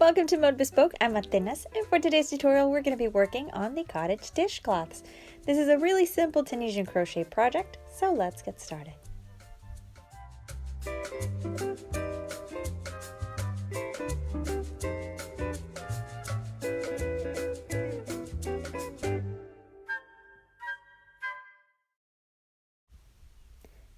Welcome to Mode Bespoke. I'm Atenas, and for today's tutorial we're going to be working on the Cottage dishcloths. This is a really simple Tunisian crochet project, so let's get started.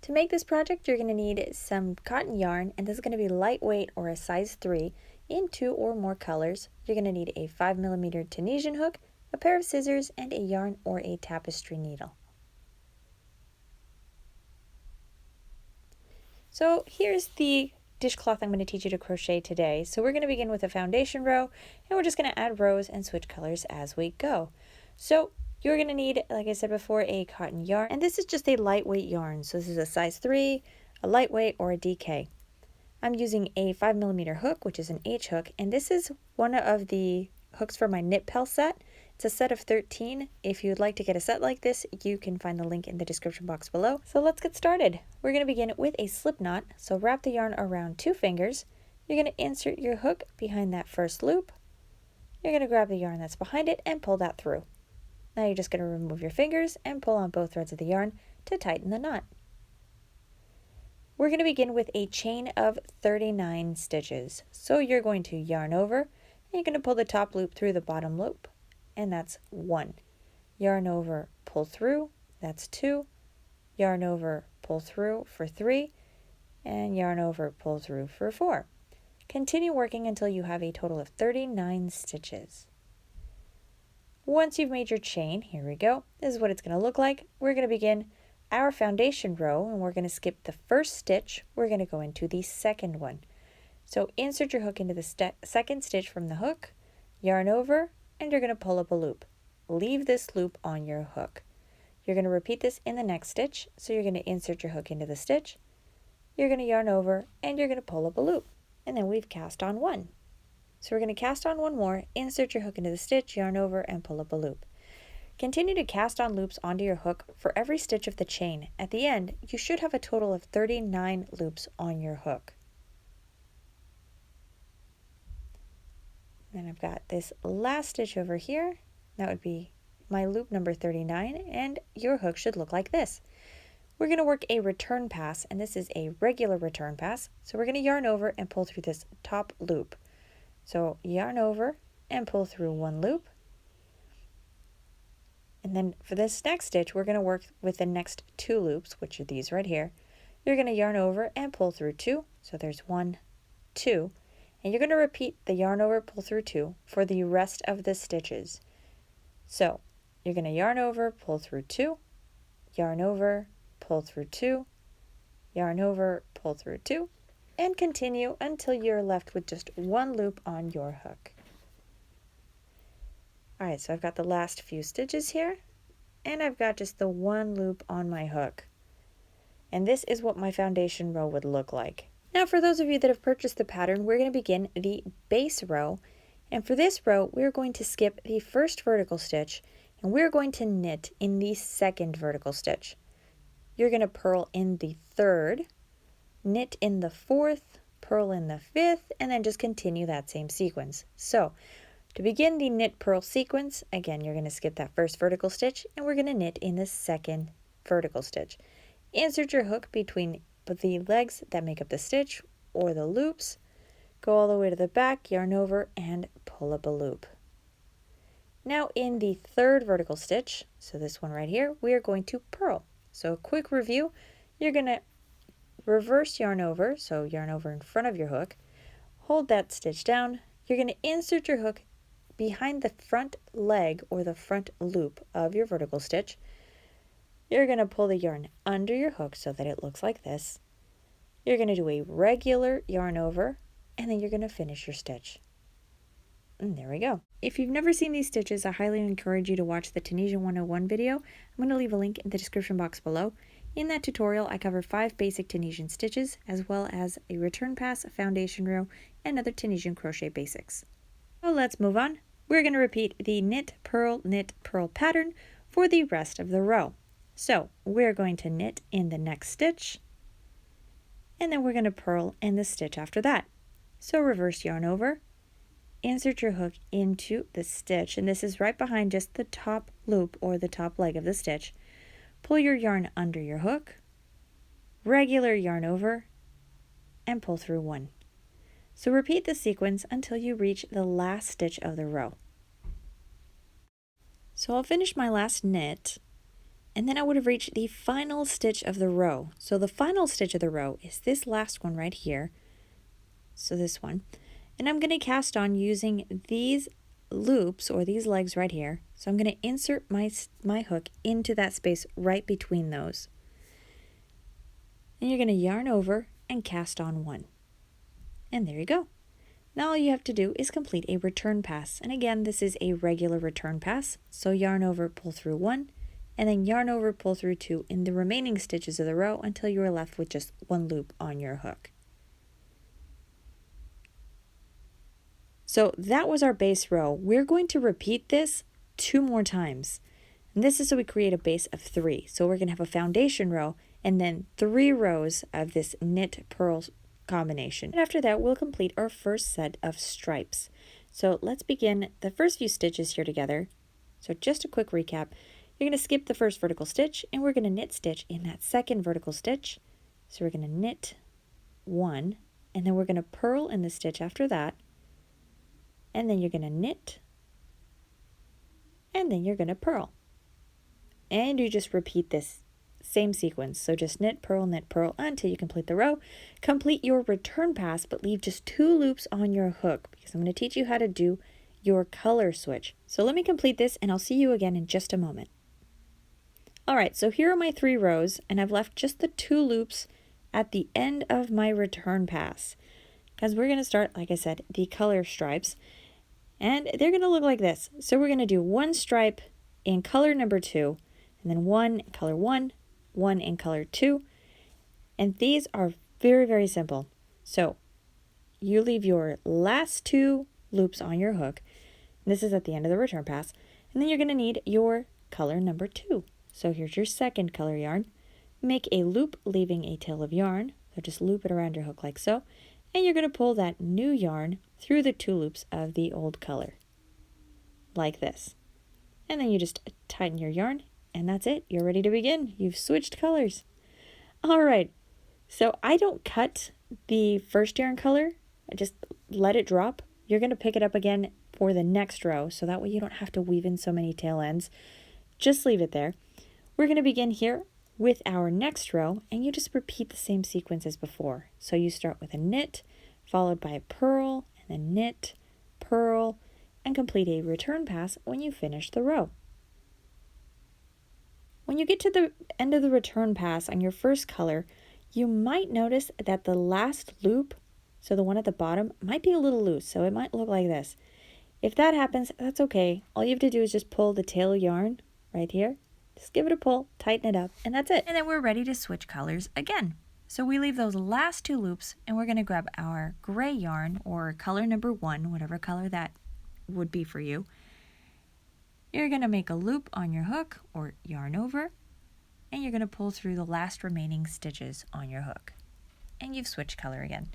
To make this project, you're going to need some cotton yarn, and this is going to be lightweight or a size 3 in 2 or more colors. You're going to need a 5mm Tunisian hook, a pair of scissors, and a yarn or a tapestry needle. So here's the dishcloth I'm going to teach you to crochet today. So we're going to begin with a foundation row, and we're just going to add rows and switch colors as we go. So you're going to need, like I said before, a cotton yarn, and this is just a lightweight yarn. So this is a size 3, a lightweight, or a DK. I'm using a 5mm hook, which is an H hook, and this is one of the hooks for my KnitPal set. It's a set of 13. If you'd like to get a set like this, you can find the link in the description box below. So let's get started. We're going to begin with a slip knot. So wrap the yarn around 2 fingers. You're going to insert your hook behind that first loop. You're going to grab the yarn that's behind it and pull that through. Now you're just going to remove your fingers and pull on both threads of the yarn to tighten the knot. We're going to begin with a chain of 39 stitches. So you're going to yarn over, and you're going to pull the top loop through the bottom loop, and that's 1. Yarn over, pull through, that's 2. Yarn over, pull through for 3, and yarn over, pull through for 4. Continue working until you have a total of 39 stitches. Once you've made your chain, here we go, this is what it's going to look like. We're going to begin our foundation row, and we're going to skip the first stitch. We're going to go into the second one. So insert your hook into the second stitch from the hook, yarn over, and you're going to pull up a loop. Leave this loop on your hook. You're going to repeat this in the next stitch. So you're going to insert your hook into the stitch, you're going to yarn over, and you're going to pull up a loop. And then we've cast on 1. So we're going to cast on 1 more, insert your hook into the stitch, yarn over, and pull up a loop. Continue to cast on loops onto your hook for every stitch of the chain. At the end, you should have a total of 39 loops on your hook. Then I've got this last stitch over here. That would be my loop number 39, and your hook should look like this. We're going to work a return pass, and this is a regular return pass. So we're going to yarn over and pull through this top loop. So yarn over and pull through 1 loop. And then for this next stitch, we're going to work with the next 2 loops, which are these right here. You're going to yarn over and pull through 2. So there's 1, 2. And you're going to repeat the yarn over, pull through 2 for the rest of the stitches. So you're going to yarn over, pull through 2, yarn over, pull through 2, yarn over, pull through 2, and continue until you're left with just 1 loop on your hook. Alright, so I've got the last few stitches here, and I've got just the 1 loop on my hook. And this is what my foundation row would look like. Now for those of you that have purchased the pattern, we're going to begin the base row. And for this row, we're going to skip the first vertical stitch, and we're going to knit in the second vertical stitch. You're going to purl in the 3rd, knit in the 4th, purl in the 5th, and then just continue that same sequence. So to begin the knit purl sequence, again, you're going to skip that first vertical stitch, and we're going to knit in the second vertical stitch. Insert your hook between the legs that make up the stitch or the loops, go all the way to the back, yarn over, and pull up a loop. Now in the 3rd vertical stitch, so this one right here, we are going to purl. So a quick review, you're going to reverse yarn over, so yarn over in front of your hook, hold that stitch down, you're going to insert your hook behind the front leg or the front loop of your vertical stitch. You're going to pull the yarn under your hook so that it looks like this. You're going to do a regular yarn over, and then you're going to finish your stitch. And there we go. If you've never seen these stitches, I highly encourage you to watch the Tunisian 101 video. I'm going to leave a link in the description box below. In that tutorial, I cover 5 basic Tunisian stitches, as well as a return pass, a foundation row, and other Tunisian crochet basics. So let's move on. We're going to repeat the knit, purl, pattern for the rest of the row. So we're going to knit in the next stitch, and then we're going to purl in the stitch after that. So reverse yarn over, insert your hook into the stitch, and this is right behind just the top loop or the top leg of the stitch. Pull your yarn under your hook, regular yarn over, and pull through 1. So repeat the sequence until you reach the last stitch of the row. So I'll finish my last knit, and then I would have reached the final stitch of the row. So the final stitch of the row is this last one right here. So this one. And I'm going to cast on using these loops or these legs right here. So I'm going to insert my hook into that space right between those. And you're going to yarn over and cast on 1. And there you go. Now all you have to do is complete a return pass. And again, this is a regular return pass. So yarn over, pull through 1, and then yarn over, pull through 2 in the remaining stitches of the row until you are left with just 1 loop on your hook. So that was our base row. We're going to repeat this 2 more times. And this is so we create a base of 3. So we're going to have a foundation row and then 3 rows of this knit purl combination. And after that, we'll complete our first set of stripes. So let's begin the first few stitches here together. So just a quick recap. You're going to skip the first vertical stitch and we're going to knit stitch in that second vertical stitch. So we're going to knit 1 and then we're going to purl in the stitch after that. And then you're going to knit, and then you're going to purl. And you just repeat this same sequence. So just knit, purl, until you complete the row. Complete your return pass, but leave just 2 loops on your hook, because I'm going to teach you how to do your color switch. So let me complete this, and I'll see you again in just a moment. Alright, so here are my 3 rows, and I've left just the 2 loops at the end of my return pass, because we're going to start, like I said, the color stripes. And they're going to look like this. So we're going to do 1 stripe in color number 2, and then 1 in color 1, 1 in color 2. And these are very, very simple. So you leave your last 2 loops on your hook. This is at the end of the return pass. And then you're going to need your color number 2. So here's your second color yarn. Make a loop leaving a tail of yarn. So just loop it around your hook like so. And you're going to pull that new yarn through the 2 loops of the old color, like this. And then you just tighten your yarn, and that's it. You're ready to begin. You've switched colors. All right, so I don't cut the first yarn color. I just let it drop. You're going to pick it up again for the next row, so that way you don't have to weave in so many tail ends. Just leave it there. We're going to begin here with our next row, and you just repeat the same sequence as before. So you start with a knit, followed by a purl, and then knit, purl, and complete a return pass when you finish the row. When you get to the end of the return pass on your first color, you might notice that the last loop, so the one at the bottom, might be a little loose, so it might look like this. If that happens, that's okay. All you have to do is just pull the tail yarn right here. Just give it a pull, tighten it up, and that's it. And then we're ready to switch colors again. So we leave those last 2 loops, and we're going to grab our gray yarn, or color number 1, whatever color that would be for you. You're going to make a loop on your hook, or yarn over, and you're going to pull through the last remaining stitches on your hook. And you've switched color again.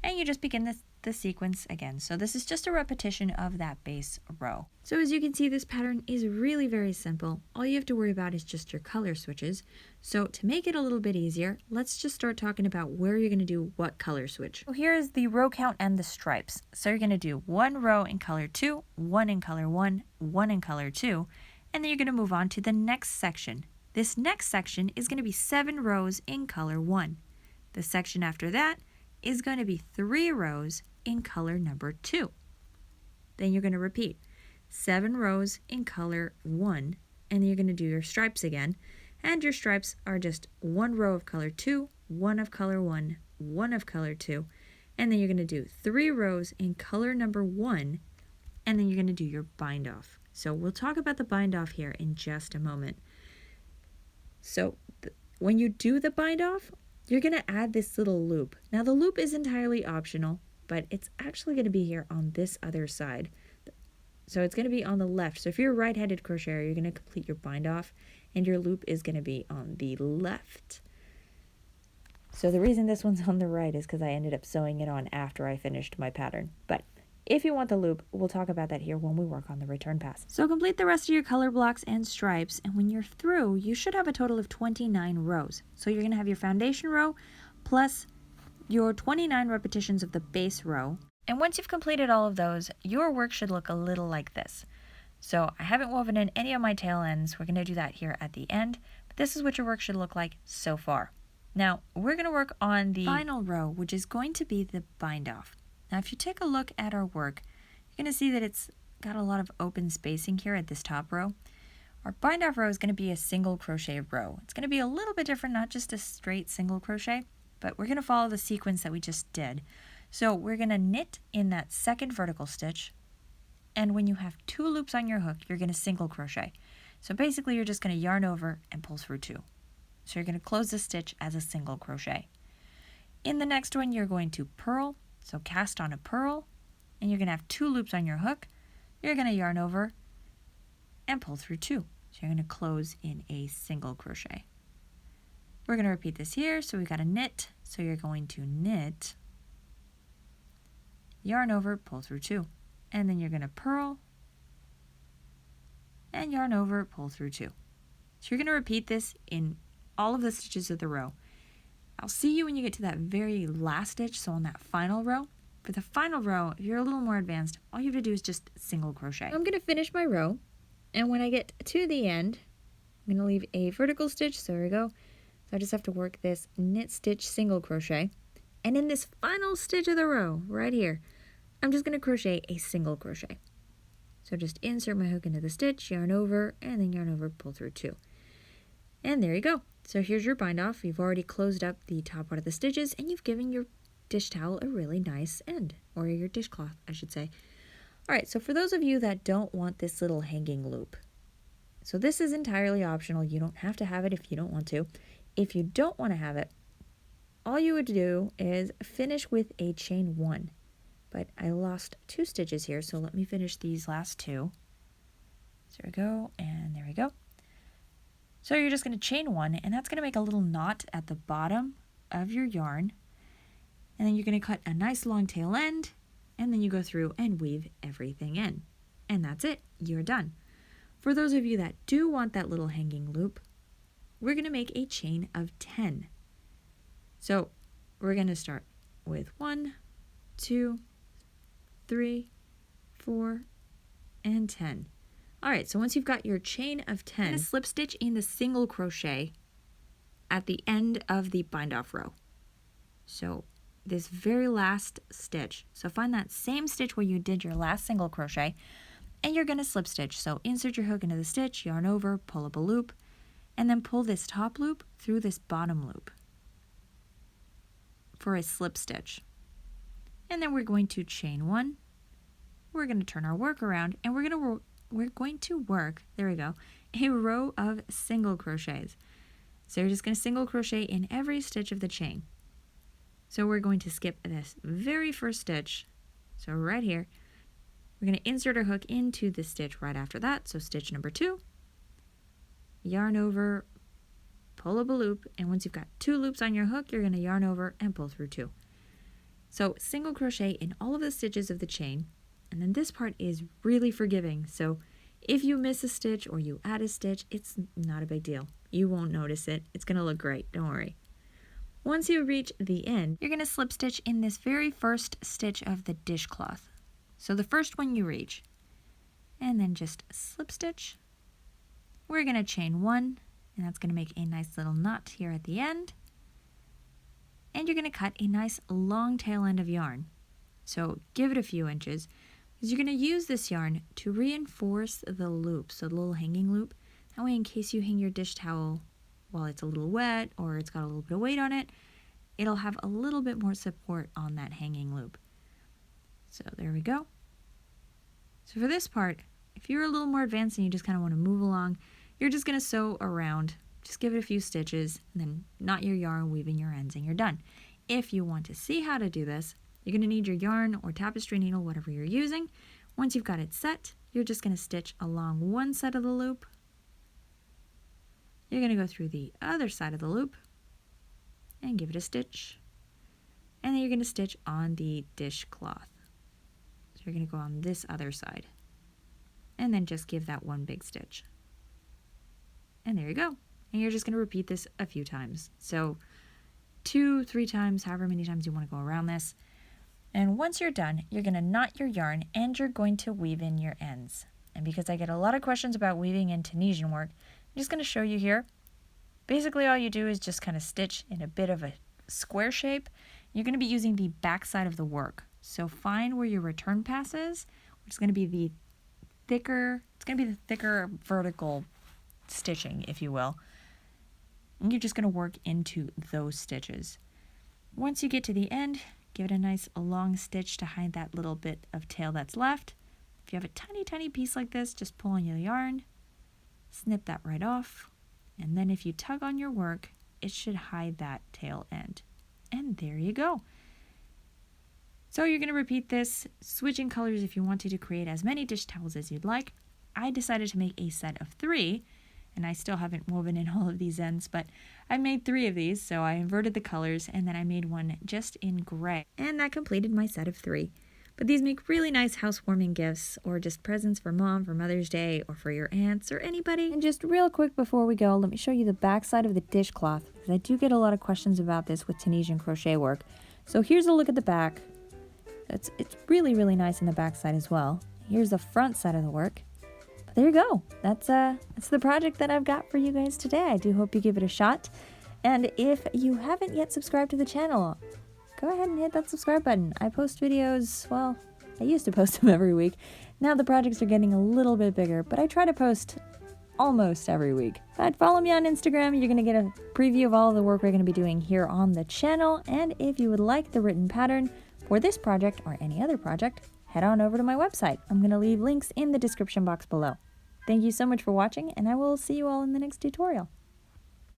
And you just begin the sequence again. So this is just a repetition of that base row. So as you can see, this pattern is really very simple. All you have to worry about is just your color switches. So to make it a little bit easier, let's just start talking about where you're going to do what color switch. So here is the row count and the stripes. So you're going to do 1 row in color 2, 1 in color 1, 1 in color 2, and then you're going to move on to the next section. This next section is going to be 7 rows in color 1. The section after that is going to be 3 rows in color number 2. Then you're going to repeat 7 rows in color 1, and then you're going to do your stripes again, and your stripes are just 1 row of color 2, 1 of color 1, 1 of color 2, and then you're going to do 3 rows in color number 1, and then you're going to do your bind off. So we'll talk about the bind off here in just a moment. So when you do the bind off, you're going to add this little loop. Now the loop is entirely optional, but it's actually going to be here on this other side. So it's going to be on the left. So if you're a right-handed crocheter, you're going to complete your bind off, and your loop is going to be on the left. So the reason this one's on the right is because I ended up sewing it on after I finished my pattern. But if you want the loop, we'll talk about that here when we work on the return pass. So complete the rest of your color blocks and stripes, and when you're through, you should have a total of 29 rows. So you're going to have your foundation row plus your 29 repetitions of the base row. And once you've completed all of those, your work should look a little like this. So I haven't woven in any of my tail ends. We're going to do that here at the end, but this is what your work should look like so far. Now, we're going to work on the final row, which is going to be the bind off. Now, if you take a look at our work, you're going to see that it's got a lot of open spacing here at this top row. Our bind off row is going to be a single crochet row. It's going to be a little bit different, not just a straight single crochet, but we're going to follow the sequence that we just did. So we're going to knit in that second vertical stitch, and when you have 2 loops on your hook, you're going to single crochet. So basically you're just going to yarn over and pull through 2. So you're going to close the stitch as a single crochet. In the next one, you're going to purl, so cast on a purl, and you're going to have 2 loops on your hook. You're going to yarn over and pull through 2. So you're going to close in a single crochet. We're going to repeat this here, so we've got a knit, so you're going to knit, yarn over, pull through 2, and then you're going to purl and yarn over, pull through 2. So you're going to repeat this in all of the stitches of the row. I'll see you when you get to that very last stitch, so on that final row. For the final row, if you're a little more advanced, all you have to do is just single crochet. I'm going to finish my row, and when I get to the end, I'm going to leave a vertical stitch, so there we go. So I just have to work this knit stitch single crochet, and in this final stitch of the row, right here, I'm just going to crochet a single crochet. So just insert my hook into the stitch, yarn over, and then yarn over, pull through 2. And there you go. So here's your bind off. You've already closed up the top part of the stitches, and you've given your dish towel a really nice end, or your dishcloth, I should say. All right, so for those of you that don't want this little hanging loop, so this is entirely optional. You don't have to have it if you don't want to. If you don't want to have it, all you would do is finish with a chain 1. But I lost 2 stitches here, so let me finish these last 2. So there we go, and there we go. So you're just going to chain 1, and that's going to make a little knot at the bottom of your yarn. And then you're going to cut a nice long tail end, and then you go through and weave everything in. And that's it. You're done. For those of you that do want that little hanging loop, we're going to make a chain of 10. So we're going to start with 1, 2, 3, 4, and 10. All right, so once you've got your chain of 10, you're going to slip stitch in the single crochet at the end of the bind off row. So this very last stitch. So find that same stitch where you did your last single crochet, and you're going to slip stitch. So insert your hook into the stitch, yarn over, pull up a loop, and then pull this top loop through this bottom loop for a slip stitch. And then we're going to chain 1. We're going to turn our work around, and we're going to work, there we go, a row of single crochets. So you're just going to single crochet in every stitch of the chain. So we're going to skip this very first stitch. So right here, we're going to insert our hook into the stitch right after that. So stitch number 2, yarn over, pull up a loop, and once you've got 2 loops on your hook, you're going to yarn over and pull through 2. So single crochet in all of the stitches of the chain, and then this part is really forgiving. So if you miss a stitch or you add a stitch, it's not a big deal. You won't notice it. It's going to look great. Don't worry. Once you reach the end, you're going to slip stitch in this very first stitch of the dishcloth. So the first one you reach, and then just slip stitch. We're going to chain 1, and that's going to make a nice little knot here at the end. And you're going to cut a nice long tail end of yarn. So give it a few inches, because you're going to use this yarn to reinforce the loop, so the little hanging loop. That way, in case you hang your dish towel while it's a little wet or it's got a little bit of weight on it, it'll have a little bit more support on that hanging loop. So there we go. So for this part, if you're a little more advanced and you just kind of want to move along, you're just going to sew around. Just give it a few stitches, and then knot your yarn, weave in your ends, and you're done. If you want to see how to do this, you're going to need your yarn or tapestry needle, whatever you're using. Once you've got it set, you're just going to stitch along one side of the loop. You're going to go through the other side of the loop and give it a stitch. And then you're going to stitch on the dishcloth. So you're going to go on this other side. And then just give that one big stitch. And there you go. And you're just going to repeat this a few times. So 2, 3 times, however many times you want to go around this. And once you're done, you're going to knot your yarn and you're going to weave in your ends. And because I get a lot of questions about weaving in Tunisian work, I'm just going to show you here. Basically all you do is just kind of stitch in a bit of a square shape. You're going to be using the back side of the work. So find where your return pass is, which is going to be the thicker, vertical stitching, if you will. And you're just going to work into those stitches. Once you get to the end, give it a nice long stitch to hide that little bit of tail that's left. If you have a tiny, tiny piece like this, just pull on your yarn, snip that right off, and then if you tug on your work, it should hide that tail end. And there you go. So you're going to repeat this, switching colors if you wanted to create as many dish towels as you'd like. I decided to make a set of 3, and I still haven't woven in all of these ends, but I made 3 of these, so I inverted the colors, and then I made one just in gray. And that completed my set of 3. But these make really nice housewarming gifts, or just presents for Mom for Mother's Day, or for your aunts, or anybody. And just real quick before we go, let me show you the back side of the dishcloth, because I do get a lot of questions about this with Tunisian crochet work. So here's a look at the back. It's really, really nice in the back side as well. Here's the front side of the work. But there you go. That's the project that I've got for you guys today. I do hope you give it a shot. And if you haven't yet subscribed to the channel, go ahead and hit that subscribe button. I post videos, well, I used to post them every week. Now the projects are getting a little bit bigger, but I try to post almost every week. But follow me on Instagram. You're going to get a preview of all of the work we're going to be doing here on the channel. And if you would like the written pattern for this project or any other project, head on over to my website. I'm going to leave links in the description box below. Thank you so much for watching, and I will see you all in the next tutorial.